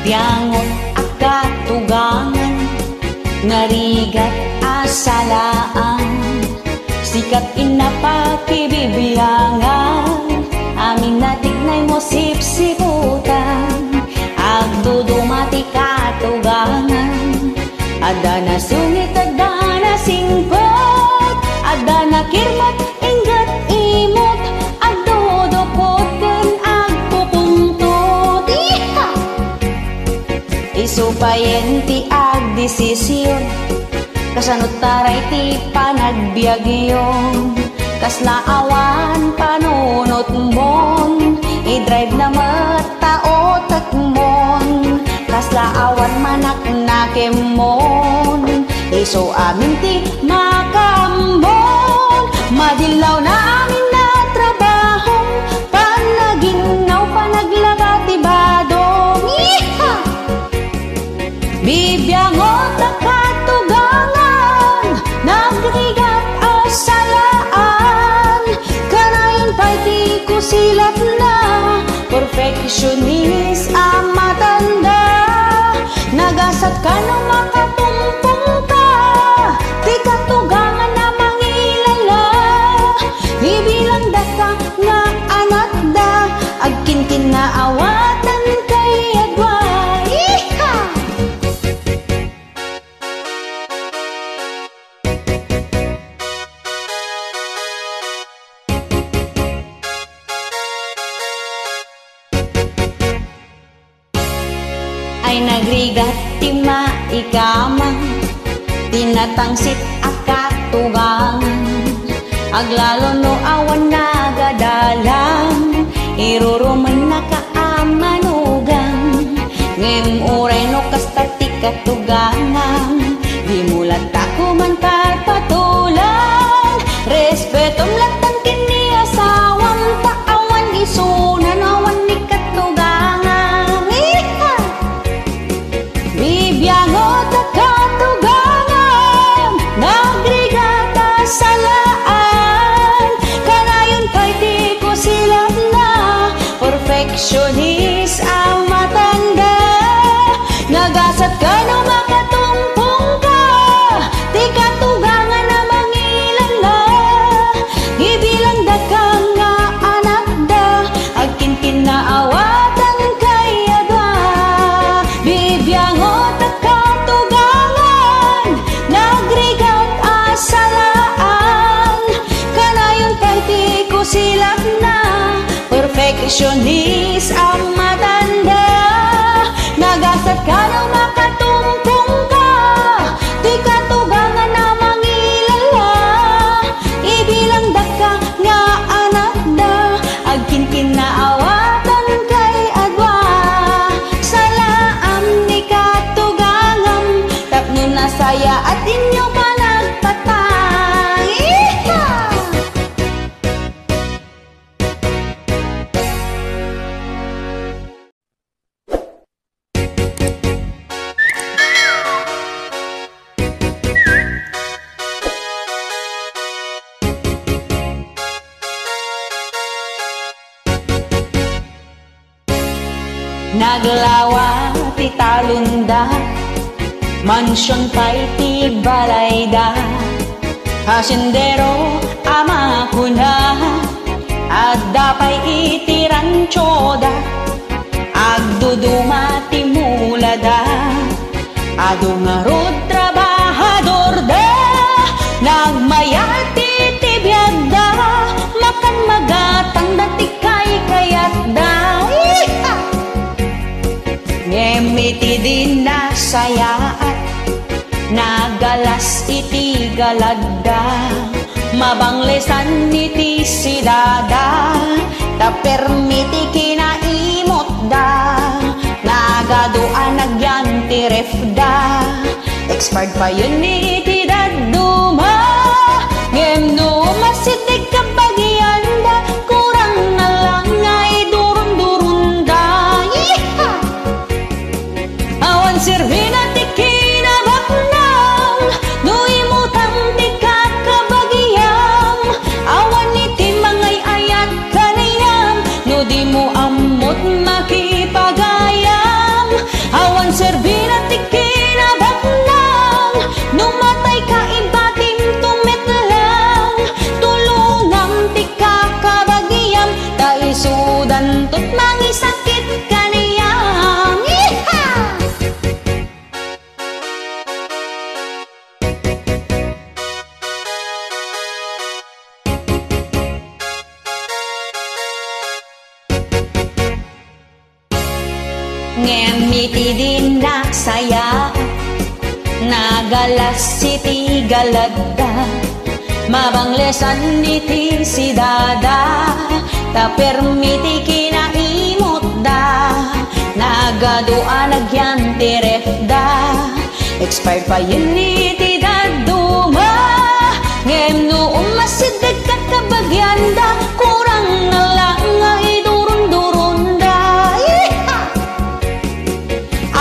Tiangot at katugangan, narigat asalaan, sikat inapakibibiyangan, amin natignay mo sipsiputan, agdudumati katugangan, ada na sungit, ada na singkot, ada na kirmat, ingat imot, agdudukot ken agpupungtot. Isupayen ti agdesisyon, kasanot taray ti panagbiagyon, kasla awan panunot mon, i-drive na mataotak mon, kasla awan manak-nakem mon, iso amin ti makambon, madilaw na amin na trabahong, panaginaw panaglaba ti badong. Bibiyangot na katugangan, nagrigat asalaan, kanayon pa'y di ko silat na, perfectionist ang matanda, nagasat ka na makatumpong ka, di katugangan na mangilala, ibilang da ka nga anak da, agkinkin na awatan kay adwa. Ay nagrigat ti maikamang, tinatangsit akatugangan, aglalo no awan nagadalang, iruruman na kaamanugang, ngem uray no kasta ti katugangan, di mulat ako man kapatulan, respetom latan kini asawang taawan, isunan awan ni katugangan. Bibiyangot at katugangan, nagrigat asalaan, kanayon kay di ko silat na, perfectionist ang matanda, nagasat ka no makatumpong ka, di katugangan na mangilala, ibilang da ka nga anak da, agkinkin na awatan kay adwa. Bibiyangot at katugangan, nagrigat asalaan, kanayon kay di ko silat na, perfectionist ang matanda, nagasat ka na makatumpong ka, di katugangan na mangilala, ibilang da ka nga anak da, agkinkin na awatan kay adwa. Salaam ni katugangan, tapno na saya at inyo panagpatay. Naglawa ti talunda, mansyon pa'y ti balayda, hasindero ama kuna, adda pa'y iti ranchoda, agduduma ti mulada, adungarod trabahador da, nagmayat ti biyagda, makan magatang dati kay kayat da. Ngemiti din na sayaat, nagalas iti galadda, mabanglesan iti sidada, tapermiti kinaimot da, nagaduan nagyan ti refda, expired pa yun iti daduma, ngem no masitig kabagyan da, kurang na lang ngay durun-durun da. Awan sirvina ti kinabaknang, no imutang ti kakabagiyam, awan iti mangay ayat kanayam, no di mo amot makipagayam, serbina ti kinabaklang, numatay ka ibatim tumit lang, tulungan ti kakabagiyam, ta isudan tot mangisakit kaniyang. Iha! Ngemiti din naksaya, nagalas iti galadda, mabanglesan iti sidada, ta permiti kinaimot da, nagadua nagyan ti refda, expired pa yun iti daduma, ngem no umasidag kakabagyan da, kurang na lang nga idurun-durun da.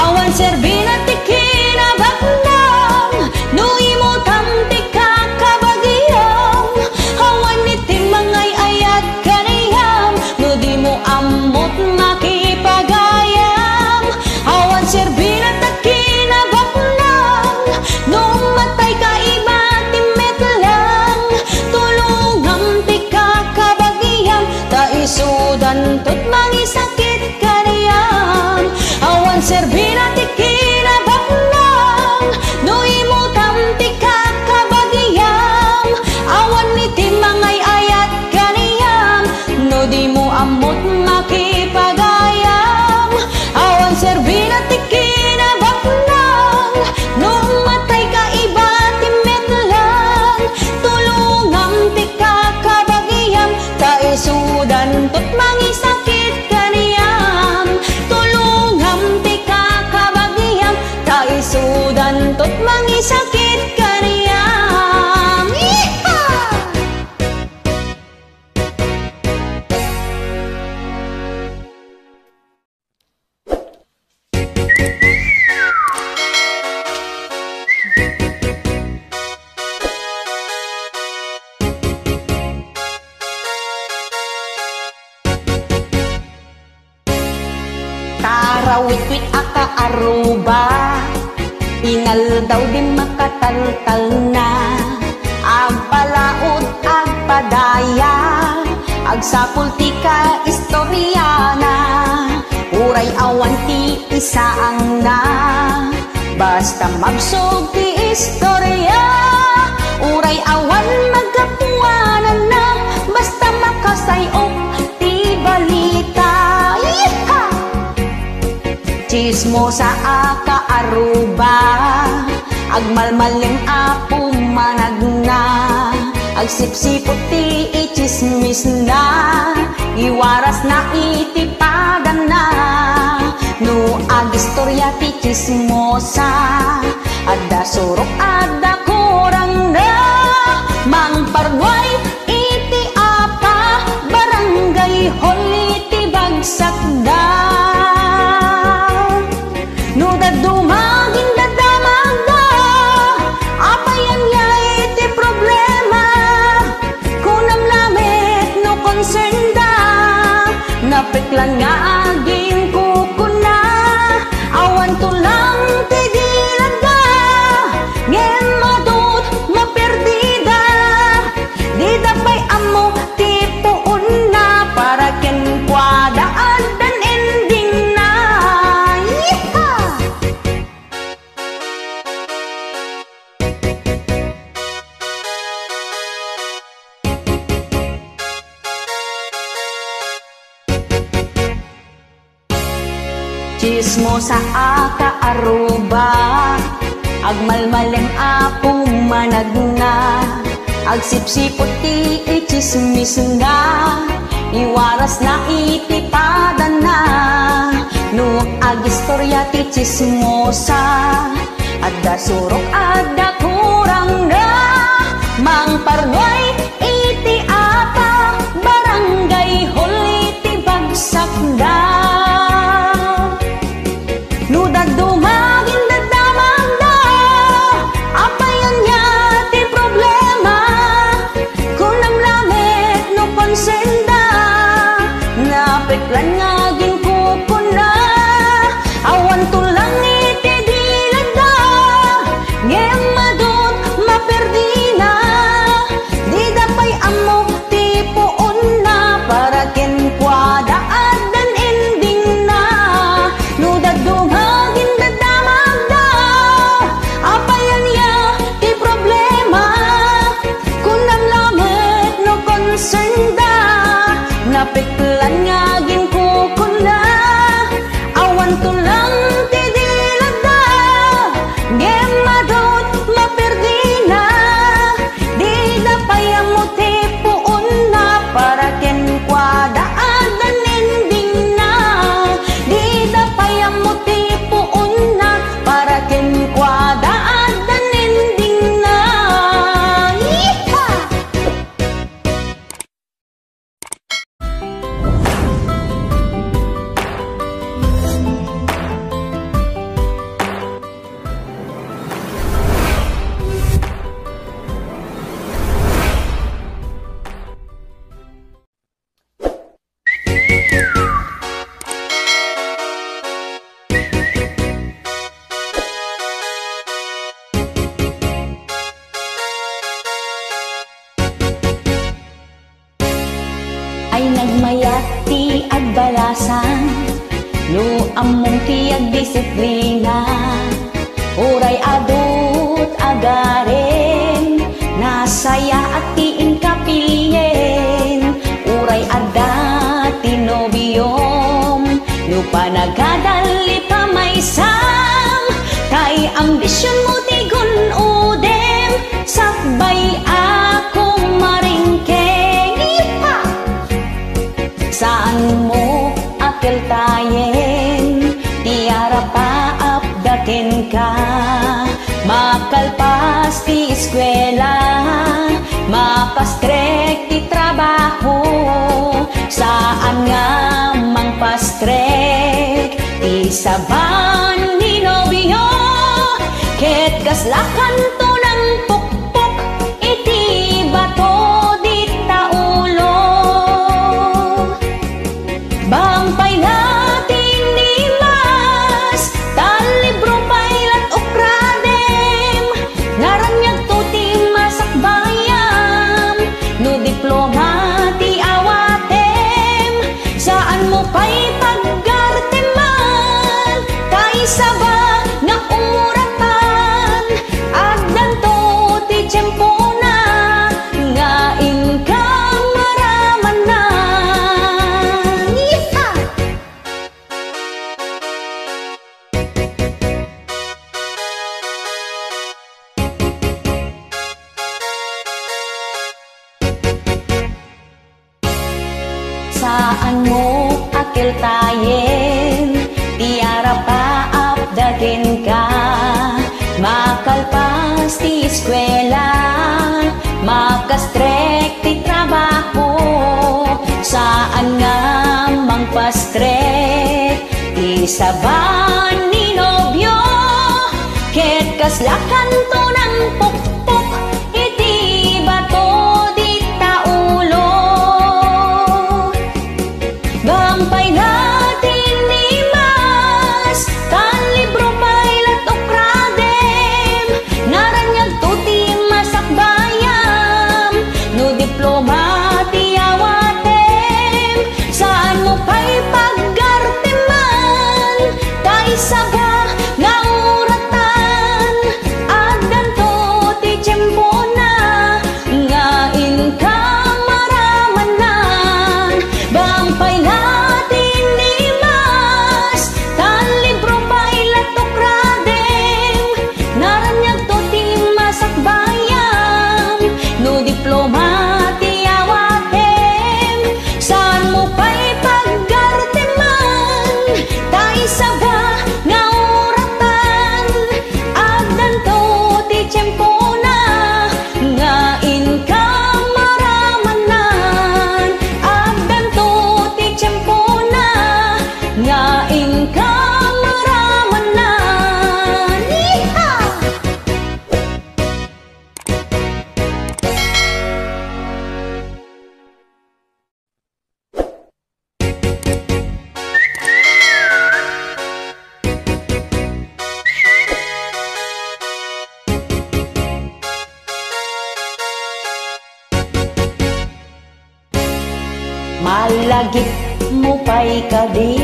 Awan serbina ti kinabaklang, no imutam ti kakabagiyam, awan iti mangay ayat kaniyam, no di mo amot makipagayam. Awan serbina ti kinabaklang, no matay ka iba ti metlang, tulungam ti kakabagiyam, ta isudan tot mangisakit kaniyam. Awan serbina ti kinabaklang, no imutam ti kakabagiyam, awan iti mangay ayat kaniyam, no di mo amot makipagayam. Awan serbina ti kinabaklang, no matay ka iba ti metlang, tulungam ti kakabagiyam, ta isudan tot mangisakit kaniyam, tulungam ti kakabagiyam, ta isudan tot mangisakit kaniyam. Iha! Tarawit-wit aka aruba, ingal daw di makataltal na, agpalaod agpadaya, agsapul ti ka istoryana, uray awan ti isaang na, basta magsog ti istorya, uray awan magapuanan na, basta makasayop ti balita. Yeeha! Chismosa aka aruba, agmalmaling apo managna, agsipsipot ti ichismis na, iwaras na itipadan na, no agistorya ti chismosa, adda surok adda kurang na, mangparway iti apa, barangay hall iti bagsak da. No dadumagin dadamag da, apayan niya iti problema, kunam lamit no concern da, napiklan nga aging kukuna, awan tulang tigilan da, ngem madut maperdida, di dapay amo ti puun na, para ken kwadaan dan ending na. Yeeha! Chismosa aka aruba, agmalmaleng apo managna, agsipsipot ti ichismis na, iwaras na itipadan na, no agistorya ti chismosa, adda surok adda kurang na, mangparway iti apa, barangay hall iti bagsak da. No dadumagin dadamag da, apayan niya ti problema, kunam lamit no concern da, napiklan nga gin kukuna, awan tulang disiplina, uray adut agaren, nasaya at tiin kapiyen, uray adda tinobiyom, lupa nagadali pa may sang, kay ambisyon mo tigun udem, sabay akong maringkeng. Saan mo akil tayen, tiara pa apdaken ka, makalpas ti eskwela, mapastrek ti trabaho, saan nga mangpastrek ti saban ni nobyo, ket kaslakan to ng pukpok iti bato di taulo. Bangpay natin ni mas, talibro pailat ukradem, naranyag to ti masakbayam, no diploma ti awatem, saan mo pa'y paggarteman, kay saba nga umuratan, agdan to ti tiyempo na, nga inkang maraman na. Saan mo akil tayen, tiara pa apdagen ka, makalpas ti eskwela, makastrek ti trabaho, saan nga mangpastrek ti saban ni nobyo, ket kaslakan to ng pukpok iti bato di taulo. Bangpay natin ni mas, talibro pailat ukradem, naranyag to ti masakbayam, no diploma ti awatem, saan mo pa'y paggarteman, kay saba nga uratan, agdan to ti tiyempo na, nga inkang maramanan. Bangpay natin ni mas, talibro pailat ukradem, naranyag to ti masakbayam, no diploma ti awatem, saan mo pa'y paggarteman, kay saba nga uratan, agdan to ti tiyempo na, nga inkang maramanan, agdan to ti tiyempo na, nga inkang maramanan. Malagip mo pa'y kadi,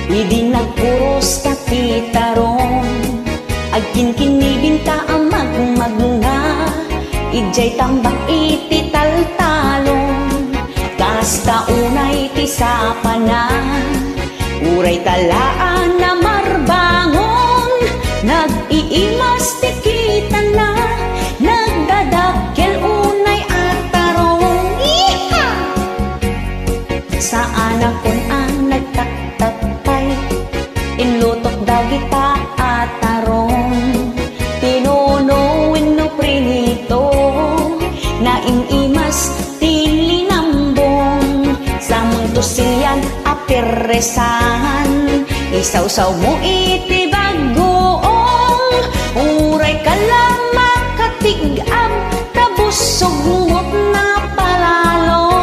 idi nagpuros ka ti tarong, agkin kinibinta ang magmagna, ijay tambak iti taltalong, kasta unay ti sapana, uray talaan na marbangon, nag-iimas ti kita na, nagdadakkel unay at tarong. Saan akon ang nagtaktatay, inlutok dagita at tarong, tinunuin no prinito, na inimas tilinambong, sa mundo siyan apiresan, isawsaw mo iti bagoong, uray ka lang makatigam, tabusog mo't na palalong.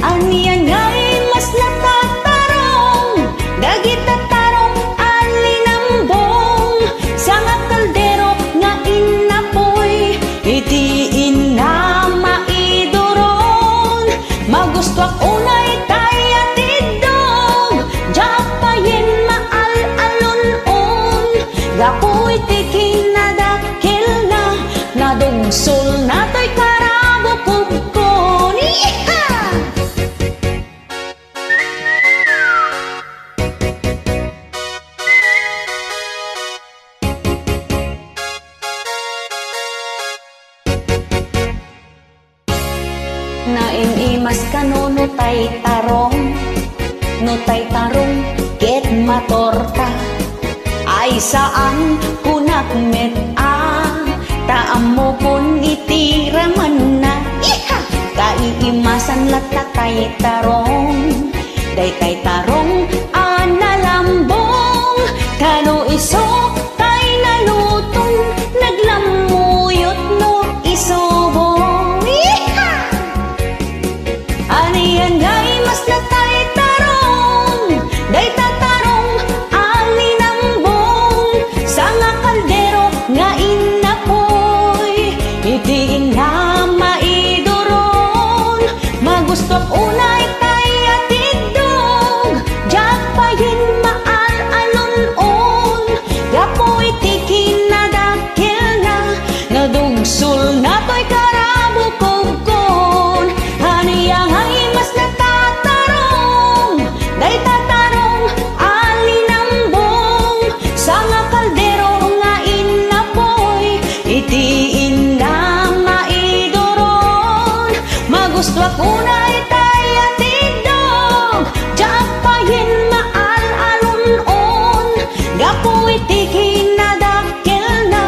Aniyan nga'y mas natatarong, dagita tarong alinambong, sa nga kaldero nga inapoy, iti ina maiduron, magusto ak unay tayo tidog, gapoy ti kinadakil na, nadungsol na to'y karabo kubkon. Iha! Naimimas ka no tay tarong, no tay tarong ket matorta, ay saan kunak met taam mo kun itiraman na. Iha! Kaiimasan lata tay tarong, day tay tarong analambong, kano iso tay nalutong, naglamuyot no isobong. Iha! Aniyan gay mas na tay tarong, day tatarong alinambong, sa nga kaldero nga inapoy, itiin na maidoron, magustop unay tay atidog, jak payin maal-alon-on, gapoy tikin na dakil na, nadugsul na to'y karabo kogkon. Haniyang ay mas natatarong, day tatarong alinambong, sa nga kaldero nga inapoy, itiin na maidoron, magustwak unay tay atidog, jak payin maal-alon-on, gapoy tikin na dakil na,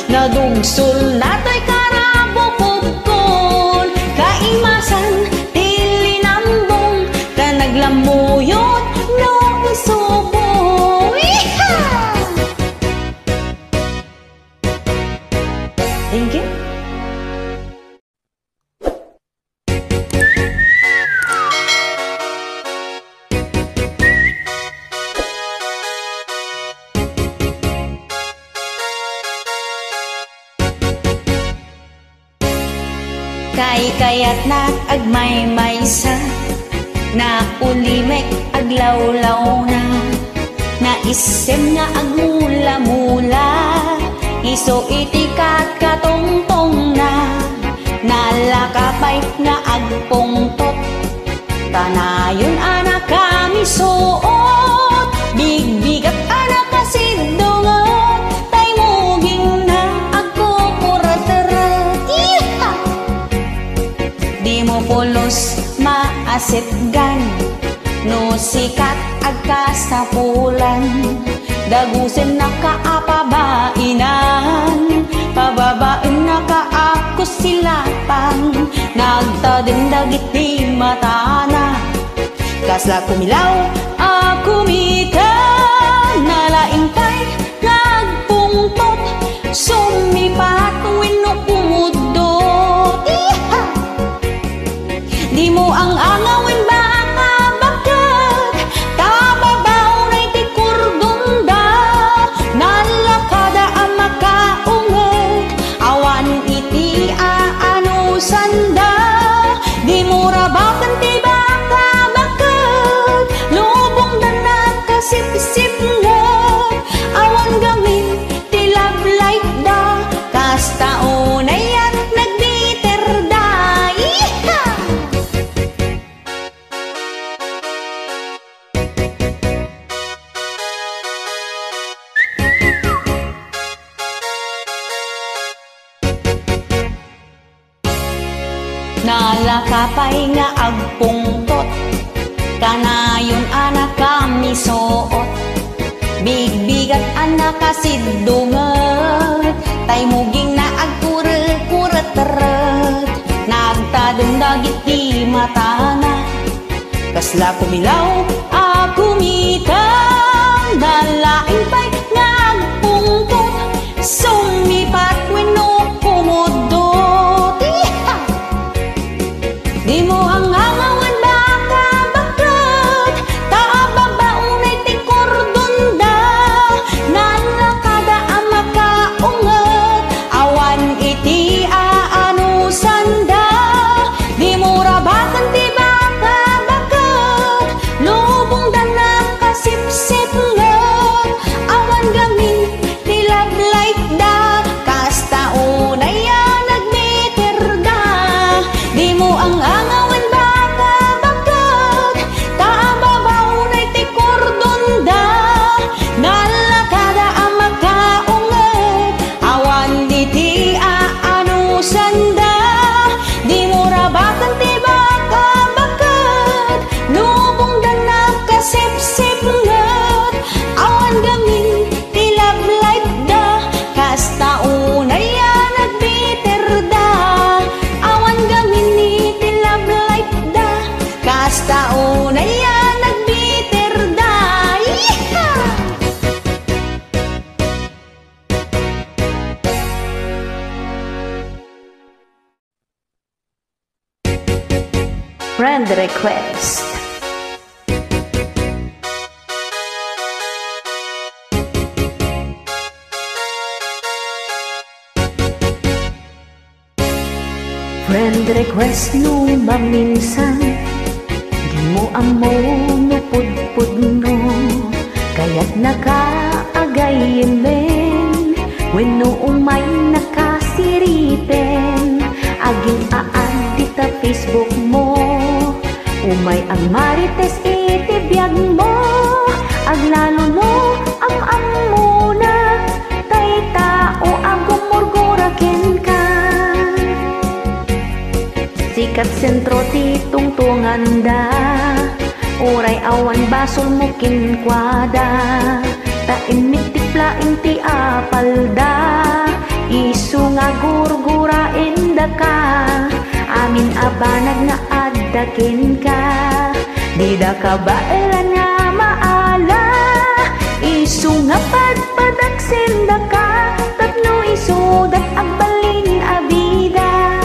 nadugsul na to'y karabo kubkon. Kaimasan tilinambong, ka naglamuyot no isubo. Iha! Thank you. Kayat na agmay maysa, na ulimek aglawlaw na, na isem nga agmula-mula, iso itikat katongtong na, nalakapay nga agpungtot, tanayon anak kami suot, bigbigat anak kasidungot, tay muging na agkukurat-rat. Iha! Di mo pulos maasitgan, no sikat agkasapulan, dagusin na kaapabainan, pababain na kaakos silapan, nagtadin dagit di matana, kasla kumilaw akumita, nalaing tay nagpungtot, sumipat wino kumudot. Iha! Di mo ang angawin baka bakat, tababaw na'y tikurdunda, nalakada ang makaungot, awan iti aanusanda, di mo rabakan ti baka bakat, lubong na nakasip-sip nga, awan gamin ti love light da, kasta unay at nagbiter da. Iha! Nalakapay nga agpungtot, kanayon anak kami suot, bigbigat anak kasidungat, tay muging na agkurat-kurat, nagtadong dagit di matana, kasla kumilaw akumita, nalaing pa'y nagpungtot, sumipat weno kumudot. Iha! Di mo ang angawan baka bakat, taababaunay ti kordunda, nalakada ang makaungat, awan iti aanusanda, di mo rabakan ti baka bakat, request. Friend request no maminsan, di mo amo no pudpud no, kaya't nakaagayimen, wenno umay nakasiripen, aging aad dita Facebook mo, umay ang marites itibiyag mo, aglalo no am muna, tay tao agong murgurakin ka. Sikat sentro ti tungtungan da, uray awan basol mo kinkwada, taimit tiplaing ti apal da, isu nga gurgurain da ka, amin abanag nga addakin ka, di da ka baelan nga maala, isu nga padpadaksin da ka, tapno isu dat agbalin abida.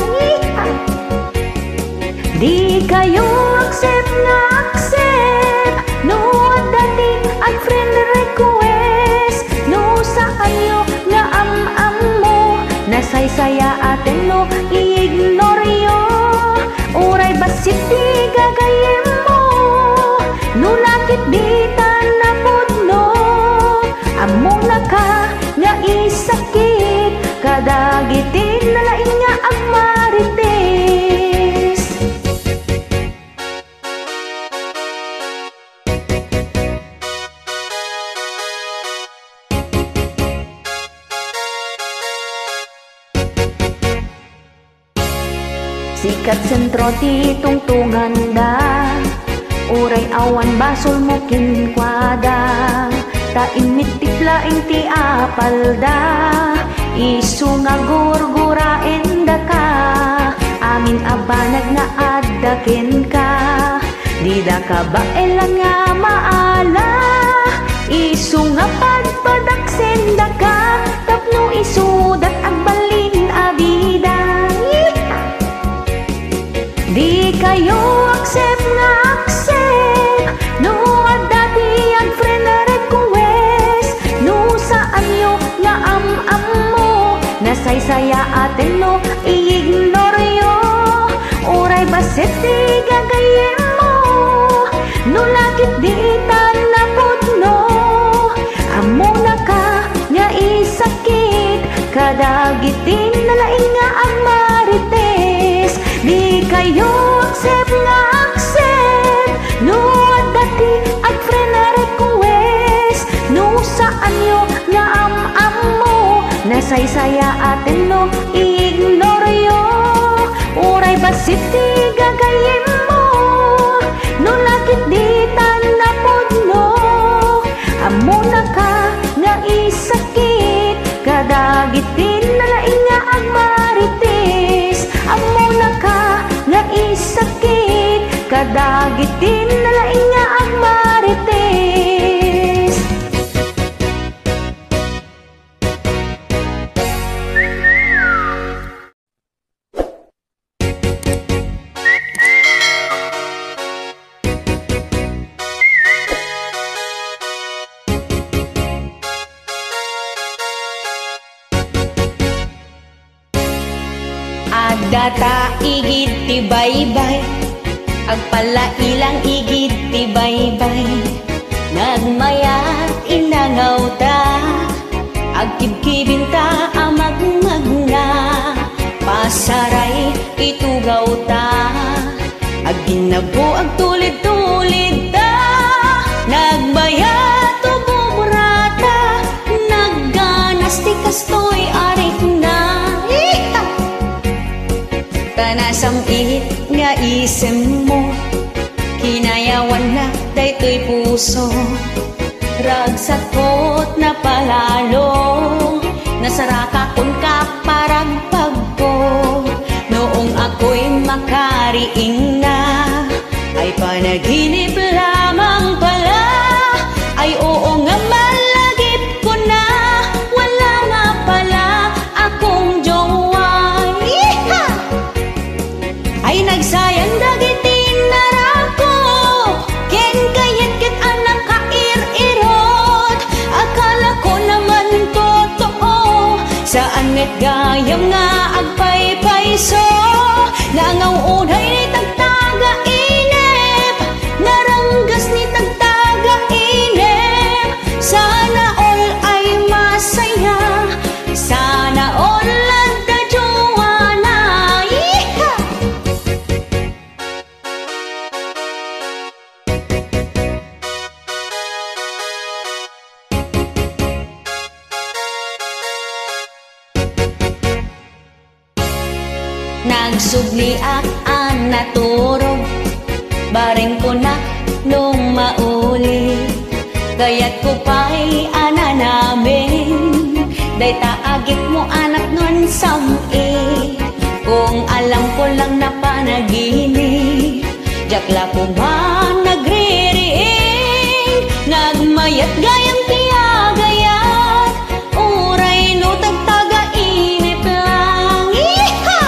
Di kayo accept na accept, no dati ang friend request, no saan yo nga am mo, nasaysaya atin no i-ignore yo, uray basit di gagayem mo, no nakit bitan na pudno, amo na ka nga isakit, kadagitin na laing nga ang marites. Sikat sentro ti tungtungan da, uray awan basol mo kinkwada, taimit tiplaing ti apal da, isu nga gurgurain da ka, amin abanag nga addakin ka, di da ka baelan nga maala, isu nga padpadaksen da ka, tapno isu dat agbalin abida. Di kayo accept nga accept, no dati ang friend request, no saan yo nga am mo, nasaysaya atin no i-ignore yo, uray basit di gagayem mo, no lakit di na pudno, amo na ka nga isakit, kadagitin na laing nga ang marites. Di kayo accept nga accept, no dati ang friend request, no saan yo nga am mo, nasaysaya atin no i-ignore yo, uray basit di gagayem mo, no lakit di na pudno, amo na ka nga isakit, kadagitin na laing nga ang marites, amo na ka nga isakit, kadagitin na laing nga ang marites. Data igid ti baybay, agpala ilang igid ti baybay, nagmayat inangaw ta, agkibkibin ta amagmagna, pasaray itugaw ta, agginabo agtulid-tulid ta, nagbayat o buburata, nagganas ti kastoy arik na. Tanasamit nga isem mo, kinayawan na daytoy puso, ragsakot na palalo, nasarakakon ka paragpag ko, noong ako'y makariing na, ay panaginip lamang pala, ay oo nga malagip ko na, wala nga pala akong jowa. Ay nagsayang dagitin na Nangaw unay ni tagtaga inip, naranggas ni tagtaga inip. Sana all ay masaya, sana all ladda Joanna. Yeeha! Nagsubniak ang naturog, bareng ko na nung mauli. Kaya't ko pa'y ananamin, day taagit mo anak nun sami. Kung alam ko lang na panaginip, jakla ko man nagririing. Nagmayat gayang piyagayat, uray no tagtaga inip lang. Iha!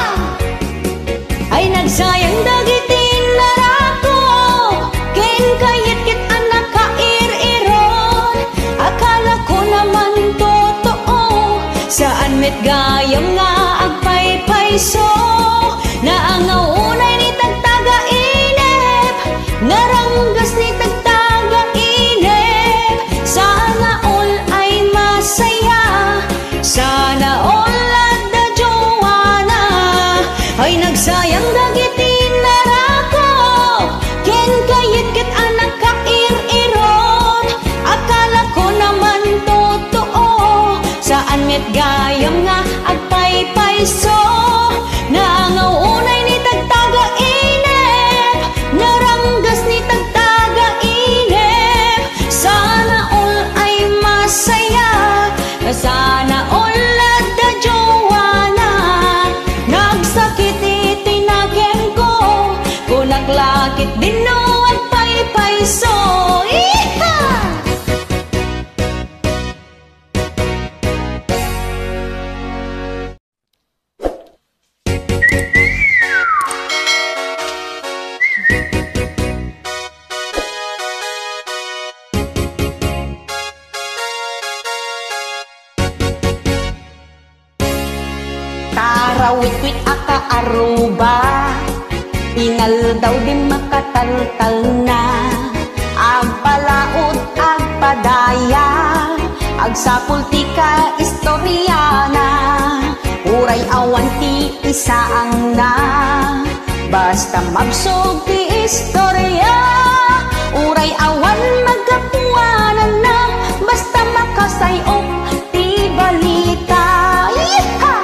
Ay nagsayang dagitin narako, ken kayat kit anak kair-iron. Akala ko naman totoo, saan met gayam nga agpaypayso. Naangaw unay ni tagtaga inip, naranggas ni tagtaga inip. Sana all ay masaya, sana all ladda Joanna. Ay nagsayang dagitin narako, ken kayat kit anak kair-iron. Akala ko naman totoo, saan met gayam nga agpaypayso. Nangaw unay ni tagtaga inip, naranggas ni tagtaga inip. Sana all ay masaya, sana all ladda Joanna. Nagsakit itinaken ko, kunaklakit din no at paypayso. Iha! Tarawit-wit aka aruba, ingal daw din makataltal na. Agpalaot, agpadaya, agsapulti ka istoryana. Uray awan ti isaang na, basta magsog ti istorya. Uray awan magkapuanan na, basta makasayok ti balita. Yeeha!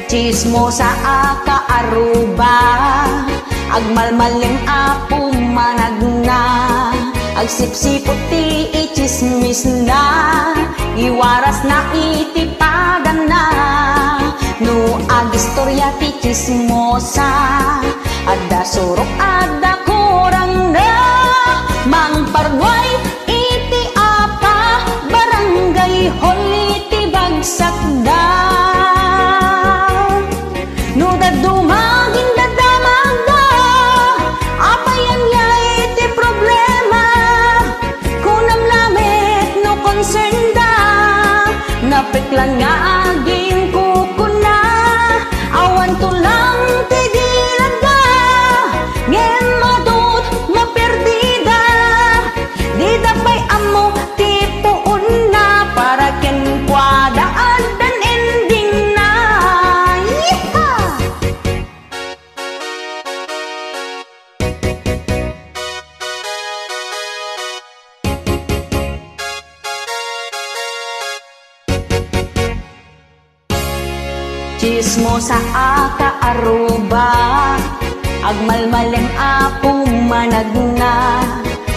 Chismosa aka aruba, agmalmalim apo managna. Agsipsipot ti ichismis na, iwaras na itipadan na. No agistorya ti chismosa, adda surok adda kurang na. Mangparway iti apa, barangay hall iti bagsak da. No dadumagin dadamag da, apayan ya iti problema. Kunam lamit no concern da, napiklan nga aging kukuna. Awan tulang ti dilaga, ngem madut maperdida. Di dapay amo ti puun na, para ken kwada adan ending na. Yeeha! Chismosa aka aruba, agmalmalem apo managna.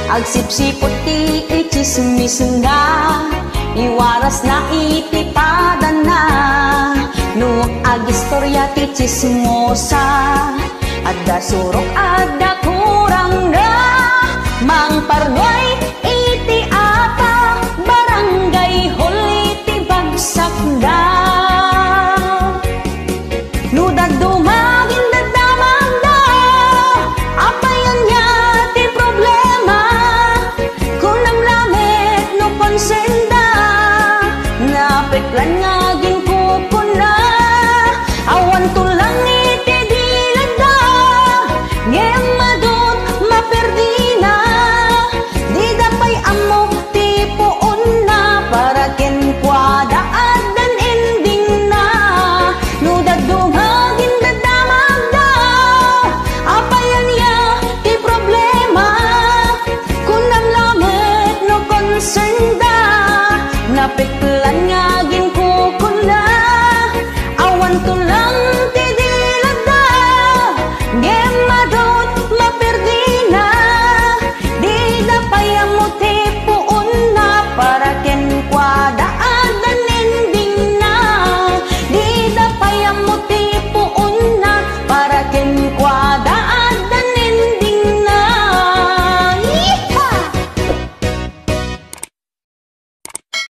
Agsipsipot ti ichismis na, iwaras na itipadan na. No agistorya ti chismosa, adda surok adda kurang na. Mangparway iti apa, barangay hall iti bagsak da. No dadumagin dadamag da, apayan niya ti problema. Kunam lamit no konsenda, napiklan nga